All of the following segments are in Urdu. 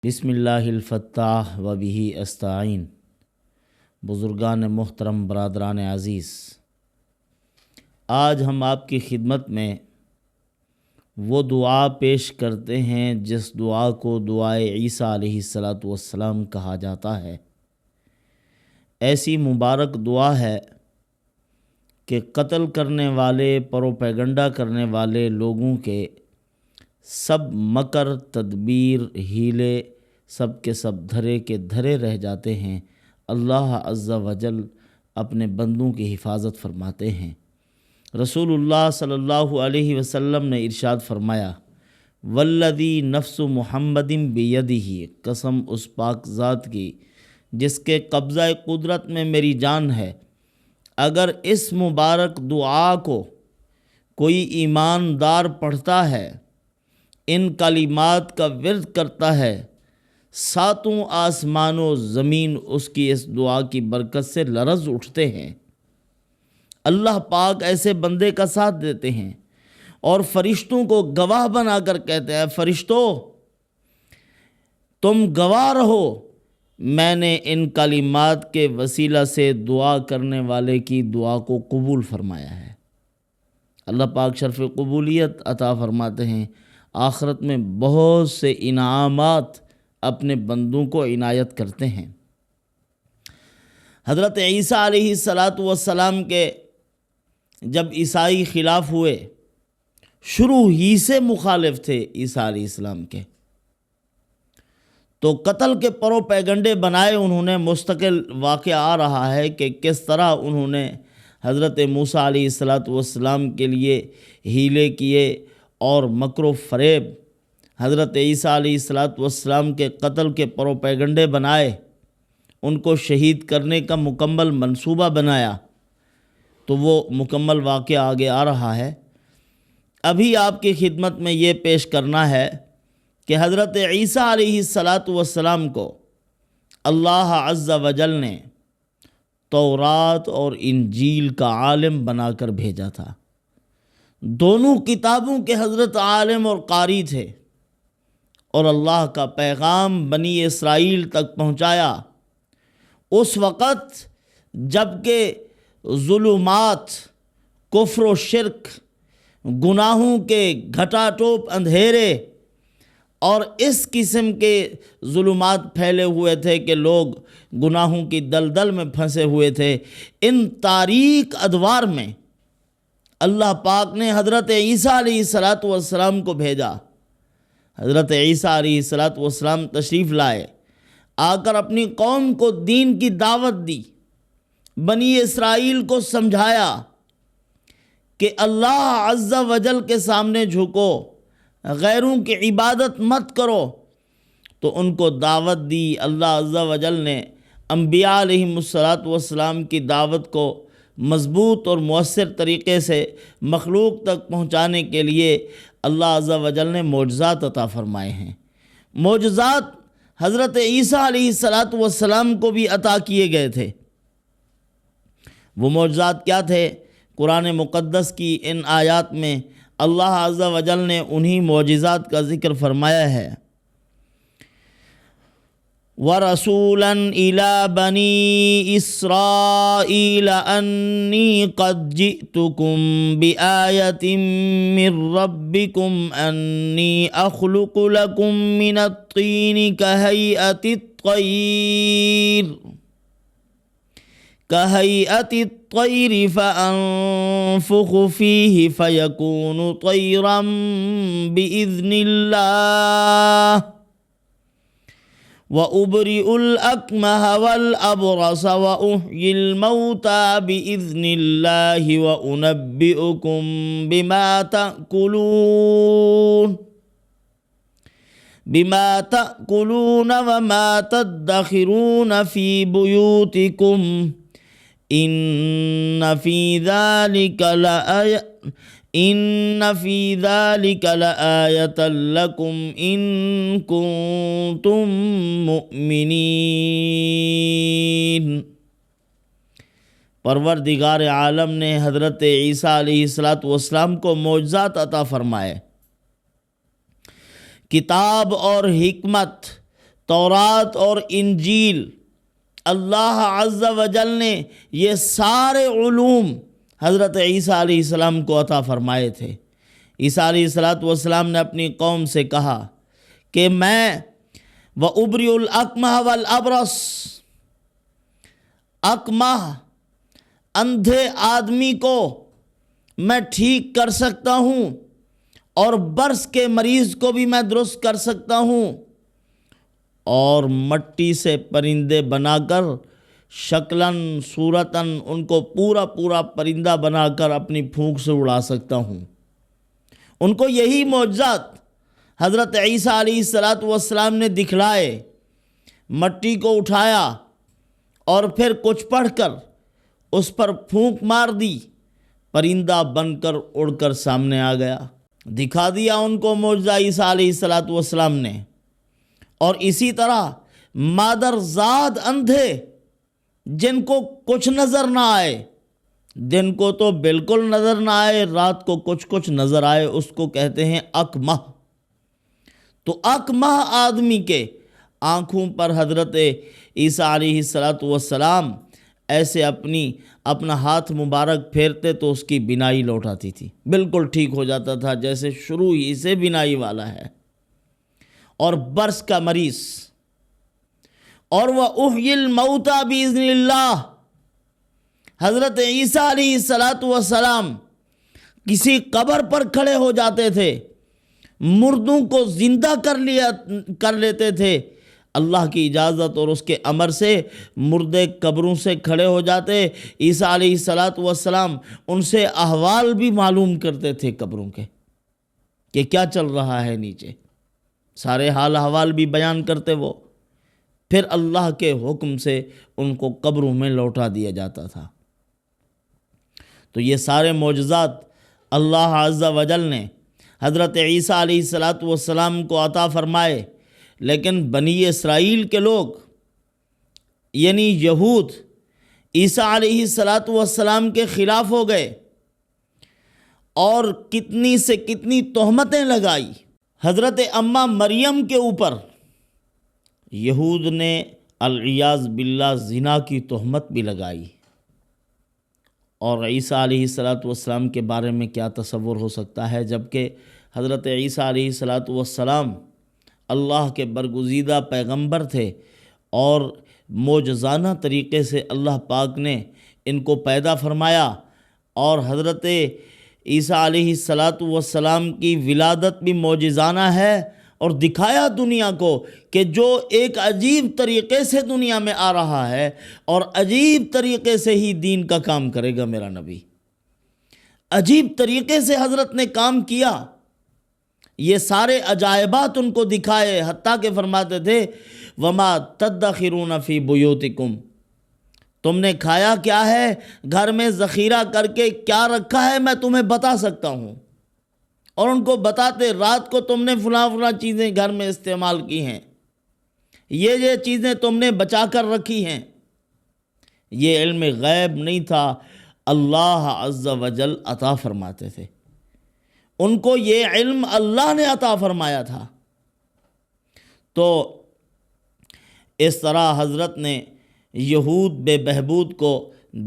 بسم اللہ الفتاح و بہ استعین۔ بزرگان محترم، برادران عزیز، آج ہم آپ کی خدمت میں وہ دعا پیش کرتے ہیں جس دعا کو دعائے عیسیٰ علیہ السلام کہا جاتا ہے۔ ایسی مبارک دعا ہے کہ قتل کرنے والے، پروپیگنڈا کرنے والے لوگوں کے سب مکر، تدبیر، ہیلے سب کے سب دھرے کے دھرے رہ جاتے ہیں۔ اللہ عز و جل اپنے بندوں کی حفاظت فرماتے ہیں۔ رسول اللہ صلی اللہ علیہ وسلم نے ارشاد فرمایا، والذی نفس محمد بیدہ، قسم اس پاک ذات کی جس کے قبضہ قدرت میں میری جان ہے، اگر اس مبارک دعا کو کوئی ایماندار پڑھتا ہے، ان کلمات کا ورد کرتا ہے، ساتوں آسمان و زمین اس کی اس دعا کی برکت سے لرز اٹھتے ہیں۔ اللہ پاک ایسے بندے کا ساتھ دیتے ہیں اور فرشتوں کو گواہ بنا کر کہتے ہیں، فرشتوں تم گواہ رہو، میں نے ان کلمات کے وسیلہ سے دعا کرنے والے کی دعا کو قبول فرمایا ہے۔ اللہ پاک شرف قبولیت عطا فرماتے ہیں، آخرت میں بہت سے انعامات اپنے بندوں کو عنایت کرتے ہیں۔ حضرت عیسیٰ علیہ السلام کے جب عیسائی خلاف ہوئے، شروع ہی سے مخالف تھے عیسیٰ علیہ السلام کے، تو قتل کے پروپیگنڈے بنائے انہوں نے۔ مستقل واقعہ آ رہا ہے کہ کس طرح انہوں نے حضرت موسیٰ علیہ السلام کے لیے ہیلے کیے اور مکر و فریب، حضرت عیسیٰ علیہ السلام کے قتل کے پروپیگنڈے بنائے، ان کو شہید کرنے کا مکمل منصوبہ بنایا۔ تو وہ مکمل واقعہ آگے آ رہا ہے۔ ابھی آپ کی خدمت میں یہ پیش کرنا ہے کہ حضرت عیسیٰ علیہ السلام کو اللہ عز و جل نے تورات اور انجیل کا عالم بنا کر بھیجا تھا۔ دونوں کتابوں کے حضرت عالم اور قاری تھے، اور اللہ کا پیغام بنی اسرائیل تک پہنچایا اس وقت جب کہ ظلمات، کفر و شرک، گناہوں کے گھٹا ٹوپ اندھیرے اور اس قسم کے ظلمات پھیلے ہوئے تھے کہ لوگ گناہوں کی دلدل میں پھنسے ہوئے تھے۔ ان تاریک ادوار میں اللہ پاک نے حضرت عیسیٰ علیہ السلام کو بھیجا۔ حضرت عیسیٰ علیہ السلام تشریف لائے، آ کر اپنی قوم کو دین کی دعوت دی، بنی اسرائیل کو سمجھایا کہ اللہ عز و جل کے سامنے جھکو، غیروں کی عبادت مت کرو۔ تو ان کو دعوت دی۔ اللہ عز و جل نے انبیاء علیہم السلام کی دعوت کو مضبوط اور مؤثر طریقے سے مخلوق تک پہنچانے کے لیے اللہ عز و جل نے معجزات عطا فرمائے ہیں۔ معجزات حضرت عیسیٰ علیہ السلام کو بھی عطا کیے گئے تھے۔ وہ معجزات کیا تھے؟ قرآن مقدس کی ان آیات میں اللہ عز و جل نے انہی معجزات کا ذکر فرمایا ہے۔ وَرَسُولًا إِلَى بَنِي إِسْرَائِيلَ أَنِّي قَدْ جِئْتُكُمْ بِآيَةٍ مِّن رَّبِّكُمْ أَنِّي أَخْلُقُ لَكُم مِّنَ الطِّينِ كَهَيْئَةِ الطَّيْرِ فَأَنفُخُ فِيهِ فَيَكُونُ طَيْرًا بِإِذْنِ اللَّهِ وَأُبْرِئُ الْأَكْمَهَ وَالْأَبْرَصَ وَأُحْيِي الْمَوْتَى بِإِذْنِ اللَّهِ وَأُنَبِّئُكُم بِمَا تَأْكُلُونَ وَمَا تَدَّخِرُونَ فِي بُيُوتِكُمْ إِنَّ فِي ذَلِكَ لَآيَةً لَكُمْ إِن كُنتُم مُّؤْمِنِينَ۔ پروردگار عالم نے حضرت عیسیٰ علیہ السلام کو معجزات عطا فرمائے، کتاب اور حکمت تورات اور انجیل اللہ عز و جل نے یہ سارے علوم حضرت عیسیٰ علیہ السلام کو عطا فرمائے تھے۔ عیسیٰ علیہ السلام نے اپنی قوم سے کہا کہ میں وَأُبْرِئُ الْأَكْمَحَ وَالْأَبْرَصَ، اکمح اندھے آدمی کو میں ٹھیک کر سکتا ہوں، اور برس کے مریض کو بھی میں درست کر سکتا ہوں، اور مٹی سے پرندے بنا کر شکلاً صورتاً ان کو پورا پرندہ بنا کر اپنی پھونک سے اڑا سکتا ہوں۔ ان کو یہی معجزات حضرت عیسیٰ علیہ السلام نے دکھلائے، مٹی کو اٹھایا اور پھر کچھ پڑھ کر اس پر پھونک مار دی، پرندہ بن کر اڑ کر سامنے آ گیا۔ دکھا دیا ان کو معجزہ عیسیٰ علیہ السلام نے۔ اور اسی طرح مادر زاد اندھے جن کو کچھ نظر نہ آئے، دن کو تو بالکل نظر نہ آئے، رات کو کچھ نظر آئے، اس کو کہتے ہیں اکمح۔ تو اکمح آدمی کے آنکھوں پر حضرت عیسیٰ علیہ السلام ایسے اپنا ہاتھ مبارک پھیرتے تو اس کی بینائی لوٹ آتی تھی، بالکل ٹھیک ہو جاتا تھا، جیسے شروع ہی سے بینائی والا ہے۔ اور برس کا مریض، اور وَأُحْيِي الْمَوْتَى بِإِذْنِ اللَّهِ، حضرت عیسیٰ علیہ السلام کسی قبر پر کھڑے ہو جاتے تھے، مردوں کو زندہ کر لیتے تھے، اللہ کی اجازت اور اس کے امر سے مردے قبروں سے کھڑے ہو جاتے۔ عیسیٰ علیہ السلام ان سے احوال بھی معلوم کرتے تھے قبروں کے، کہ کیا چل رہا ہے نیچے، سارے حال احوال بھی بیان کرتے وہ، پھر اللہ کے حکم سے ان کو قبروں میں لوٹا دیا جاتا تھا۔ تو یہ سارے معجزات اللہ عز و جل نے حضرت عیسیٰ علیہ السلام کو عطا فرمائے، لیکن بنی اسرائیل کے لوگ یعنی یہود عیسیٰ علیہ السلام کے خلاف ہو گئے اور کتنی سے کتنی تہمتیں لگائی۔ حضرت اماں مریم کے اوپر یہود نے العیاذ باللہ زنا کی تہمت بھی لگائی، اور عیسیٰ علیہ السلام کے بارے میں کیا تصور ہو سکتا ہے، جبکہ حضرت عیسیٰ علیہ السلام اللہ کے برگزیدہ پیغمبر تھے، اور معجزانہ طریقے سے اللہ پاک نے ان کو پیدا فرمایا، اور حضرت عیسیٰ علیہ السلام کی ولادت بھی معجزانہ ہے، اور دکھایا دنیا کو کہ جو ایک عجیب طریقے سے دنیا میں آ رہا ہے اور عجیب طریقے سے ہی دین کا کام کرے گا میرا نبی۔ عجیب طریقے سے حضرت نے کام کیا، یہ سارے عجائبات ان کو دکھائے، حتیٰ کہ فرماتے تھے وَمَا تَدَّخِرُونَ فِي بُيُوتِكُمْ، تم نے کھایا کیا ہے، گھر میں ذخیرہ کر کے کیا رکھا ہے، میں تمہیں بتا سکتا ہوں۔ اور ان کو بتاتے رات کو تم نے فلاں چیزیں گھر میں استعمال کی ہیں، یہ چیزیں تم نے بچا کر رکھی ہیں۔ یہ علم غیب نہیں تھا، اللہ عز و جل عطا فرماتے تھے، ان کو یہ علم اللہ نے عطا فرمایا تھا۔ تو اس طرح حضرت نے یہود بے بہبود کو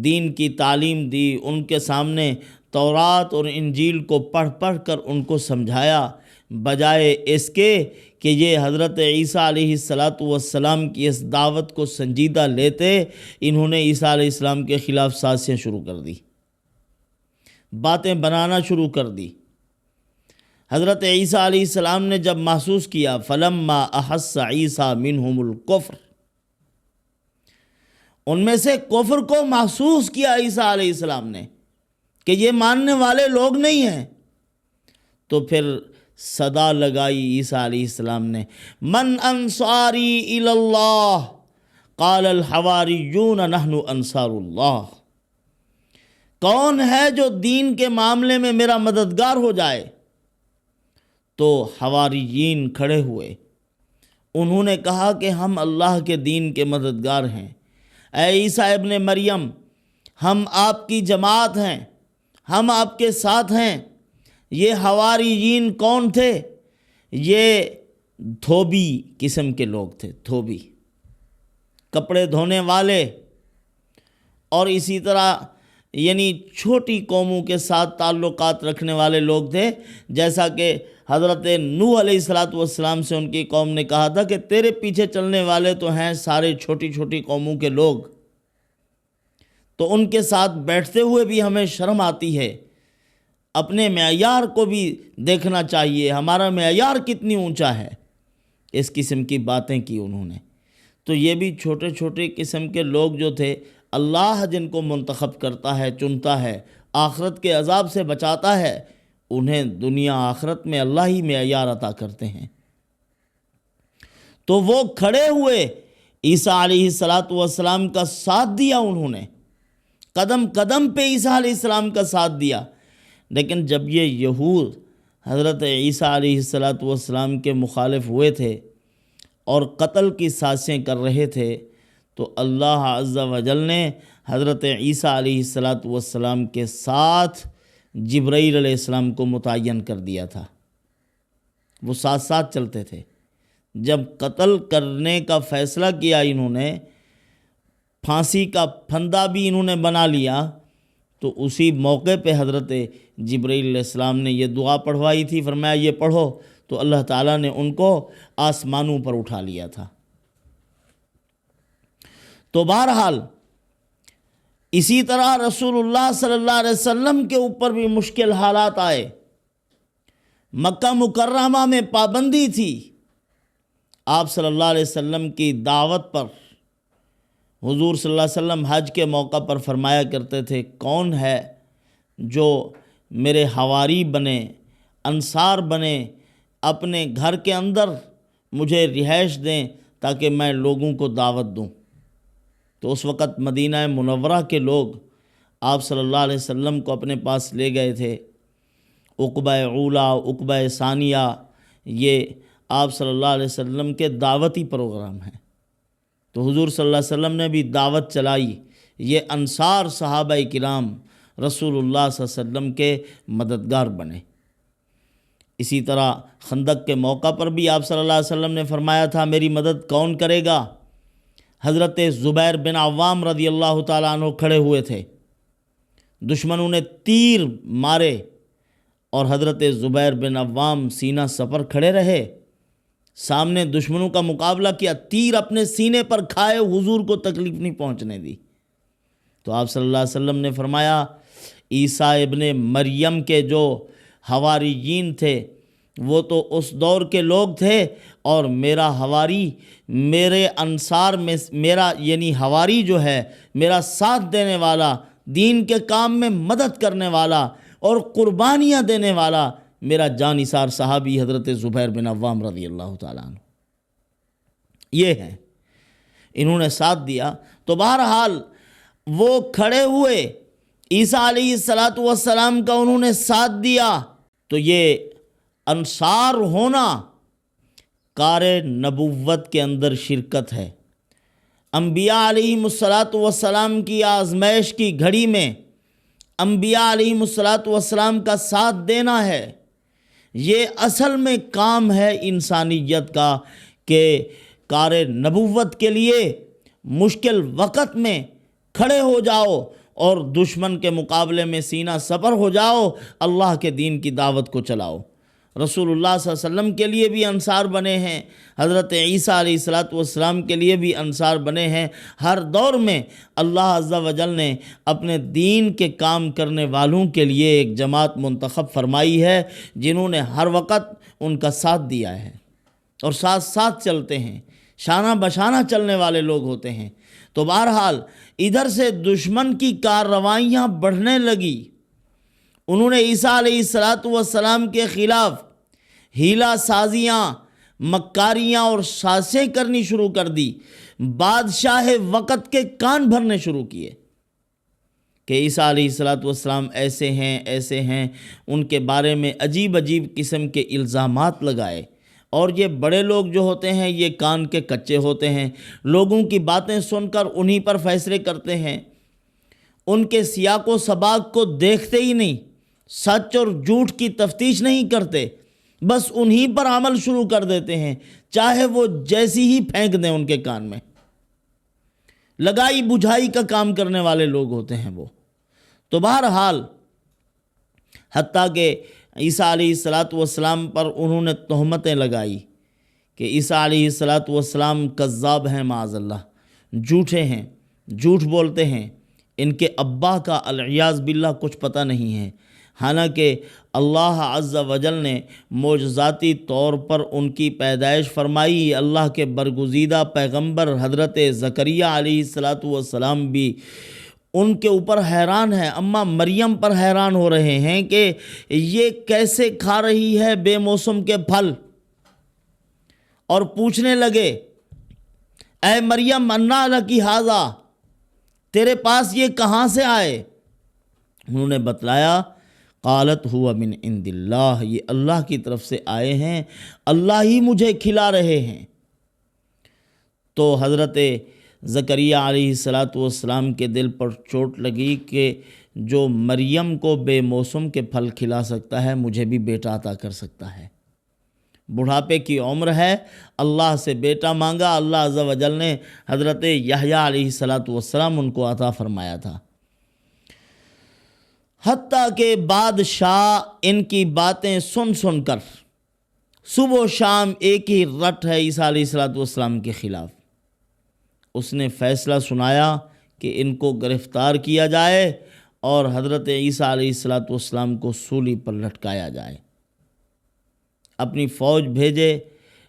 دین کی تعلیم دی، ان کے سامنے تورات اور انجیل کو پڑھ کر ان کو سمجھایا، بجائے اس کے کہ یہ حضرت عیسیٰ علیہ السلام کی اس دعوت کو سنجیدہ لیتے، انہوں نے عیسیٰ علیہ السلام کے خلاف سازشیں شروع کر دی، باتیں بنانا شروع کر دی۔ حضرت عیسیٰ علیہ السلام نے جب محسوس کیا فَلَمَّا أَحَسَّ عِيسَى مِنْهُمُ الْكُفْرَ، ان میں سے کفر کو محسوس کیا عیسیٰ علیہ السلام نے کہ یہ ماننے والے لوگ نہیں ہیں، تو پھر صدا لگائی عیسیٰ علیہ السلام نے من انصاری الی اللہ قال الحواریون نحن انصار اللہ، کون ہے جو دین کے معاملے میں میرا مددگار ہو جائے؟ تو حواریین کھڑے ہوئے، انہوں نے کہا کہ ہم اللہ کے دین کے مددگار ہیں، اے عیسیٰ ابن مریم ہم آپ کی جماعت ہیں، ہم آپ کے ساتھ ہیں۔ یہ حواریین کون تھے؟ یہ دھوبی قسم کے لوگ تھے، دھوبی، کپڑے دھونے والے، اور اسی طرح یعنی چھوٹی قوموں کے ساتھ تعلقات رکھنے والے لوگ تھے، جیسا کہ حضرت نوح علیہ السلام سے ان کی قوم نے کہا تھا کہ تیرے پیچھے چلنے والے تو ہیں سارے چھوٹی چھوٹی قوموں کے لوگ، تو ان کے ساتھ بیٹھتے ہوئے بھی ہمیں شرم آتی ہے، اپنے معیار کو بھی دیکھنا چاہیے، ہمارا معیار کتنی اونچا ہے۔ اس قسم کی باتیں کی انہوں نے۔ تو یہ بھی چھوٹے چھوٹے قسم کے لوگ جو تھے، اللہ جن کو منتخب کرتا ہے، چنتا ہے، آخرت کے عذاب سے بچاتا ہے، انہیں دنیا آخرت میں اللہ ہی معیار عطا کرتے ہیں۔ تو وہ کھڑے ہوئے عیسیٰ علیہ السلام کا ساتھ دیا، انہوں نے قدم قدم پہ عیسیٰ علیہ السلام کا ساتھ دیا۔ لیکن جب یہ یہود حضرت عیسیٰ علیہ السلام کے مخالف ہوئے تھے اور قتل کی سازشیں کر رہے تھے، تو اللہ عز و جل نے حضرت عیسیٰ علیہ السلام کے ساتھ جبرائیل علیہ السلام کو متعین کر دیا تھا۔ وہ ساتھ ساتھ چلتے تھے۔ جب قتل کرنے کا فیصلہ کیا، انہوں نے پھانسی کا پھندا بھی انہوں نے بنا لیا، تو اسی موقع پہ حضرت جبرائیل علیہ السلام نے یہ دعا پڑھوائی تھی، فرمایا یہ پڑھو، تو اللہ تعالیٰ نے ان کو آسمانوں پر اٹھا لیا تھا۔ تو بہرحال اسی طرح رسول اللہ صلی اللہ علیہ وسلم کے اوپر بھی مشکل حالات آئے۔ مکہ مکرمہ میں پابندی تھی، آپ صلی اللہ علیہ وسلم کی دعوت پر حضور صلی اللہ علیہ وسلم حج کے موقع پر فرمایا کرتے تھے، کون ہے جو میرے حواری بنے، انصار بنے، اپنے گھر کے اندر مجھے رہائش دیں تاکہ میں لوگوں کو دعوت دوں۔ تو اس وقت مدینہ منورہ کے لوگ آپ صلی اللہ علیہ وسلم کو اپنے پاس لے گئے تھے۔ عقبہ اولا، عقبہ ثانیہ، یہ آپ صلی اللہ علیہ وسلم کے دعوتی پروگرام ہیں۔ تو حضور صلی اللہ علیہ وسلم نے بھی دعوت چلائی، یہ انصار صحابہ کرام رسول اللہ صلی اللہ علیہ وسلم کے مددگار بنے۔ اسی طرح خندق کے موقع پر بھی آپ صلی اللہ علیہ وسلم نے فرمایا تھا، میری مدد کون کرے گا؟ حضرت زبیر بن عوام رضی اللہ تعالیٰ عنہ کھڑے ہوئے تھے، دشمنوں نے تیر مارے اور حضرت زبیر بن عوام سینہ سپر کھڑے رہے، سامنے دشمنوں کا مقابلہ کیا، تیر اپنے سینے پر کھائے، حضور کو تکلیف نہیں پہنچنے دی۔ تو آپ صلی اللہ علیہ وسلم نے فرمایا، عیسیٰ ابن مریم کے جو حواریین تھے وہ تو اس دور کے لوگ تھے، اور میرا حواری، میرے انصار میں میرا یعنی حواری جو ہے، میرا ساتھ دینے والا، دین کے کام میں مدد کرنے والا اور قربانیاں دینے والا میرا جانثار صحابی حضرت زبیر بن عوام رضی اللہ تعالیٰ عنہ یہ ہیں، انہوں نے ساتھ دیا۔ تو بہرحال وہ کھڑے ہوئے، عیسیٰ علیہ السلام کا انہوں نے ساتھ دیا۔ تو یہ انصار ہونا کار نبوت کے اندر شرکت ہے۔ انبیاء علیہ السلام کی آزمائش کی گھڑی میں انبیاء علیہ السلام کا ساتھ دینا ہے، یہ اصل میں کام ہے انسانیت کا، کہ کار نبوت کے لیے مشکل وقت میں کھڑے ہو جاؤ اور دشمن کے مقابلے میں سینہ سپر ہو جاؤ، اللہ کے دین کی دعوت کو چلاؤ۔ رسول اللہ صلی اللہ علیہ وسلم کے لیے بھی انصار بنے ہیں، حضرت عیسیٰ علیہ السلام کے لیے بھی انصار بنے ہیں۔ ہر دور میں اللہ عز و جل نے اپنے دین کے کام کرنے والوں کے لیے ایک جماعت منتخب فرمائی ہے، جنہوں نے ہر وقت ان کا ساتھ دیا ہے اور ساتھ ساتھ چلتے ہیں، شانہ بشانہ چلنے والے لوگ ہوتے ہیں۔ تو بہرحال ادھر سے دشمن کی کارروائیاں بڑھنے لگی، انہوں نے عیسیٰ علیہ السلام کے خلاف ہیلا سازیاں، مکاریاں اور سازشیں کرنی شروع کر دی۔ بادشاہ وقت کے کان بھرنے شروع کیے کہ عیسیٰ علیہ السلام ایسے ہیں ایسے ہیں، ان کے بارے میں عجیب عجیب قسم کے الزامات لگائے۔ اور یہ بڑے لوگ جو ہوتے ہیں یہ کان کے کچے ہوتے ہیں، لوگوں کی باتیں سن کر انہی پر فیصلے کرتے ہیں، ان کے سیاق و سباق کو دیکھتے ہی نہیں، سچ اور جھوٹ کی تفتیش نہیں کرتے، بس انہی پر عمل شروع کر دیتے ہیں، چاہے وہ جیسی ہی پھینک دیں ان کے کان میں۔ لگائی بجھائی کا کام کرنے والے لوگ ہوتے ہیں وہ۔ تو بہرحال حتیٰ کہ عیسیٰ علیہ السلام پر انہوں نے تہمتیں لگائی کہ عیسیٰ علیہ السلام کذاب ہیں، معاذ اللہ، جھوٹے ہیں، جھوٹ بولتے ہیں، ان کے ابا کا العیاذ باللہ کچھ پتہ نہیں ہے، حالانکہ اللہ عز و جل نے معجزاتی طور پر ان کی پیدائش فرمائی۔ اللہ کے برگزیدہ پیغمبر حضرت زکریا علیہ السلام بھی ان کے اوپر حیران ہیں، اماں مریم پر حیران ہو رہے ہیں کہ یہ کیسے کھا رہی ہے بے موسم کے پھل، اور پوچھنے لگے اے مریم انا لکی ھذا، تیرے پاس یہ کہاں سے آئے؟ انہوں نے بتلایا قالت ہوا من عند اللہ، یہ اللہ کی طرف سے آئے ہیں، اللہ ہی مجھے کھلا رہے ہیں۔ تو حضرت زکریا علیہ السلام کے دل پر چوٹ لگی کہ جو مریم کو بے موسم کے پھل کھلا سکتا ہے مجھے بھی بیٹا عطا کر سکتا ہے۔ بڑھاپے کی عمر ہے، اللہ سے بیٹا مانگا، اللہ عز و جل نے حضرت یحییٰ علیہ السلام ان کو عطا فرمایا تھا۔ حتیٰ کہ بادشاہ ان کی باتیں سن سن کر صبح و شام ایک ہی رٹ ہے عیسیٰ علیہ السلام کے خلاف۔ اس نے فیصلہ سنایا کہ ان کو گرفتار کیا جائے اور حضرت عیسیٰ علیہ السلام کو سولی پر لٹکایا جائے۔ اپنی فوج بھیجے،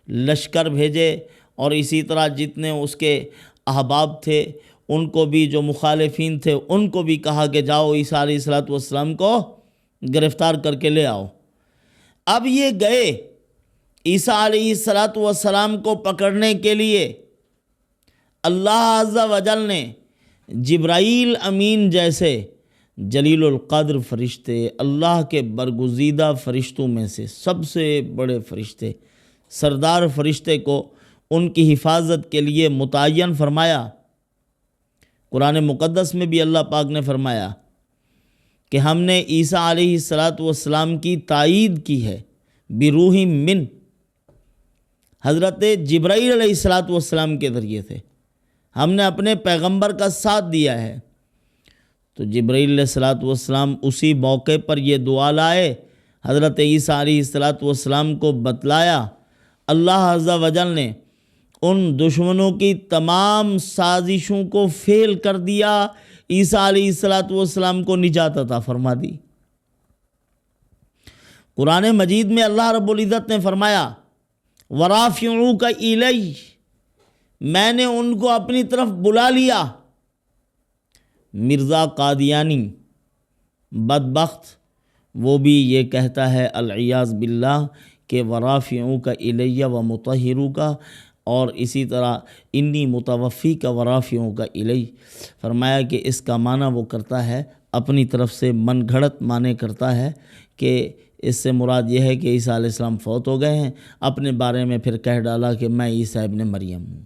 لشکر بھیجے، اور اسی طرح جتنے اس کے احباب تھے ان کو بھی، جو مخالفین تھے ان کو بھی کہا کہ جاؤ عیسیٰ علیہ السلام کو گرفتار کر کے لے آؤ۔ اب یہ گئے عیسیٰ علیہ السلام کو پکڑنے کے لیے، اللہ عز و جل نے جبرائیل امین جیسے جلیل القدر فرشتے، اللہ کے برگزیدہ فرشتوں میں سے سب سے بڑے فرشتے، سردار فرشتے کو ان کی حفاظت کے لیے متعین فرمایا۔ قرآن مقدس میں بھی اللہ پاک نے فرمایا کہ ہم نے عیسیٰ علیہ السلام کی تائید کی ہے بروح من، حضرت جبرائیل علیہ السلام کے ذریعے سے ہم نے اپنے پیغمبر کا ساتھ دیا ہے۔ تو جبرائیل علیہ السلام اسی موقع پر یہ دعا لائے، حضرت عیسیٰ علیہ السلام کو بتلایا۔ اللہ عز و جل نے ان دشمنوں کی تمام سازشوں کو فیل کر دیا، عیسیٰ علیہ السلام کو نجات عطا فرما دی۔ قرآن مجید میں اللہ رب العزت نے فرمایا وَرَافِعُوكَ إِلَيَّ، میں نے ان کو اپنی طرف بلا لیا۔ مرزا قادیانی بدبخت وہ بھی یہ کہتا ہے العیاذ باللہ کہ وَرَافِعُوكَ إِلَيَّ وَمُطَهِّرُوكَ، اور اسی طرح انی متوفیک ورافعوک الی، فرمایا کہ اس کا معنی وہ کرتا ہے اپنی طرف سے من گھڑت معنی کرتا ہے کہ اس سے مراد یہ ہے کہ عیسیٰ علیہ السلام فوت ہو گئے ہیں، اپنے بارے میں پھر کہہ ڈالا کہ میں عیسیٰ ابن مریم ہوں،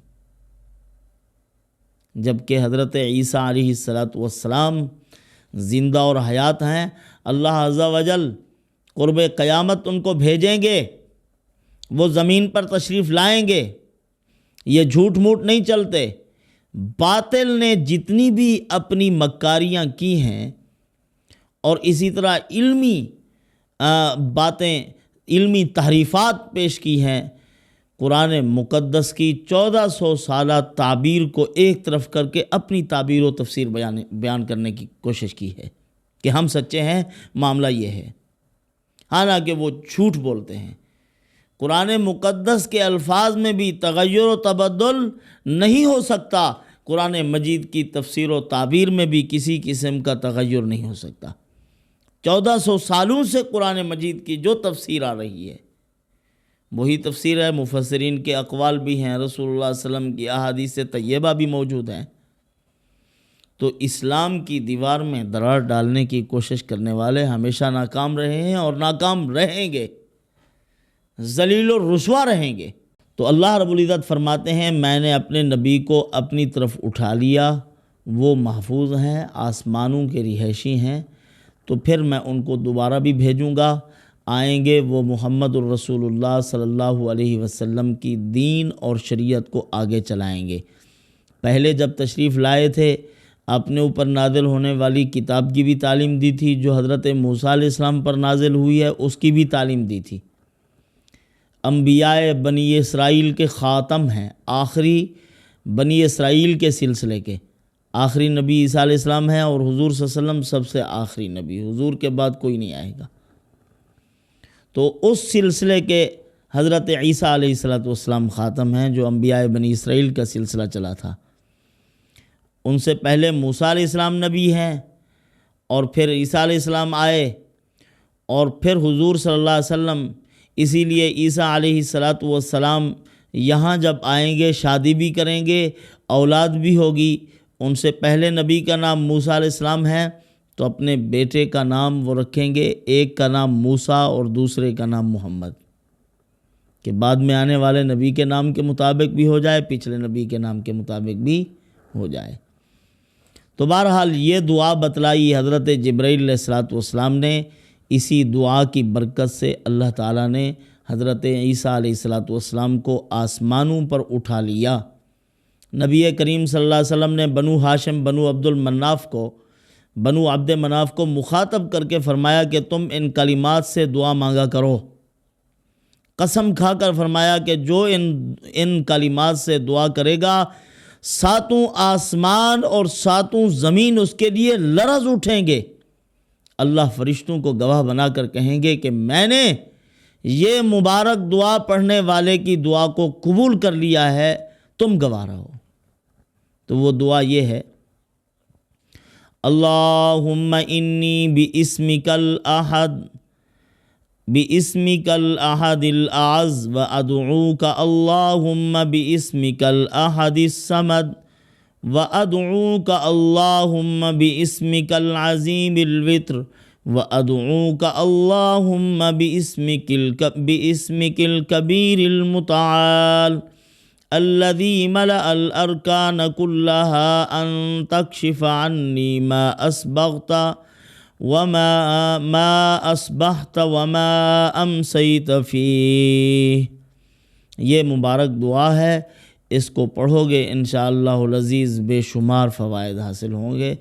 جبکہ حضرت عیسیٰ علیہ السلام زندہ اور حیات ہیں۔ اللہ عز و جل قرب قیامت ان کو بھیجیں گے، وہ زمین پر تشریف لائیں گے، یہ جھوٹ موٹ نہیں چلتے۔ باطل نے جتنی بھی اپنی مکاریاں کی ہیں اور اسی طرح علمی باتیں، علمی تحریفات پیش کی ہیں، قرآن مقدس کی 1400 سالہ تعبیر کو ایک طرف کر کے اپنی تعبیر و تفسیر بیان کرنے کی کوشش کی ہے کہ ہم سچے ہیں، معاملہ یہ ہے، حالانکہ وہ جھوٹ بولتے ہیں۔ قرآن مقدس کے الفاظ میں بھی تغیر و تبدل نہیں ہو سکتا، قرآن مجید کی تفسیر و تعبیر میں بھی کسی قسم کا تغیر نہیں ہو سکتا۔ 1400 سالوں سے قرآن مجید کی جو تفسیر آ رہی ہے وہی تفسیر ہے، مفسرین کے اقوال بھی ہیں، رسول اللہ صلی اللہ علیہ وسلم کی احادیث طیبہ بھی موجود ہیں۔ تو اسلام کی دیوار میں دراڑ ڈالنے کی کوشش کرنے والے ہمیشہ ناکام رہے ہیں اور ناکام رہیں گے، ذلیل و رسوا رہیں گے۔ تو اللہ رب العزت فرماتے ہیں میں نے اپنے نبی کو اپنی طرف اٹھا لیا، وہ محفوظ ہیں، آسمانوں کے رہائشی ہیں، تو پھر میں ان کو دوبارہ بھی بھیجوں گا۔ آئیں گے وہ محمد الرسول اللہ صلی اللہ علیہ وسلم کی دین اور شریعت کو آگے چلائیں گے۔ پہلے جب تشریف لائے تھے اپنے اوپر نازل ہونے والی کتاب کی بھی تعلیم دی تھی، جو حضرت موسیٰ علیہ السلام پر نازل ہوئی ہے اس کی بھی تعلیم دی تھی۔ انبیاء بنی اسرائیل کے خاتم ہیں، آخری بنی اسرائیل کے سلسلے کے آخری نبی عیسیٰ علیہ السلام ہیں، اور حضور صلی اللہ علیہ وسلم سب سے آخری نبی، حضور کے بعد کوئی نہیں آئے گا۔ تو اس سلسلے کے حضرت عیسیٰ علیہ السلام خاتم ہیں، جو انبیاء بنی اسرائیل کا سلسلہ چلا تھا۔ ان سے پہلے موسیٰ علیہ السلام نبی ہیں، اور پھر عیسیٰ علیہ السلام آئے، اور پھر حضور صلی اللہ علیہ وسلم۔ اسی لیے عیسیٰ علیہ السلام یہاں جب آئیں گے شادی بھی کریں گے، اولاد بھی ہوگی۔ ان سے پہلے نبی کا نام موسیٰ علیہ السلام ہے، تو اپنے بیٹے کا نام وہ رکھیں گے، ایک کا نام موسیٰ اور دوسرے کا نام محمد، کہ بعد میں آنے والے نبی کے نام کے مطابق بھی ہو جائے، پچھلے نبی کے نام کے مطابق بھی ہو جائے۔ تو بہرحال یہ دعا بتلائی حضرت جبرائیل علیہ السلام نے۔ اسی دعا کی برکت سے اللہ تعالیٰ نے حضرت عیسیٰ علیہ السلام کو آسمانوں پر اٹھا لیا۔ نبی کریم صلی اللہ علیہ وسلم نے بنو ہاشم بنو عبد مناف کو مخاطب کر کے فرمایا کہ تم ان کلمات سے دعا مانگا کرو۔ قسم کھا کر فرمایا کہ جو ان کلمات سے دعا کرے گا، ساتوں آسمان اور ساتوں زمین اس کے لیے لرز اٹھیں گے۔ اللہ فرشتوں کو گواہ بنا کر کہیں گے کہ میں نے یہ مبارک دعا پڑھنے والے کی دعا کو قبول کر لیا ہے، تم گواہ رہو۔ تو وہ دعا یہ ہے: اللہم انی باسمک الاحد الاعز وادعوک اللہم باسمک الاحد الصمد وادعوک اللہم باسمک العظیم الوتر وادعوک اللہم باسمک الکبیر المتعال الذي ملأ الأركان كلها أن تكشف عني ما أسبغت وما أصبحت وما أمسيت فيه۔ یہ مبارک دعا ہے، اس کو پڑھو گے انشاءاللہ العزیز بے شمار فوائد حاصل ہوں گے۔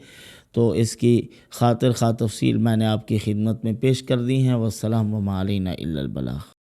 تو اس کی خاطر خواہ تفصیل میں نے آپ کی خدمت میں پیش کر دی ہیں۔ والسلام علینا الا البلاغ۔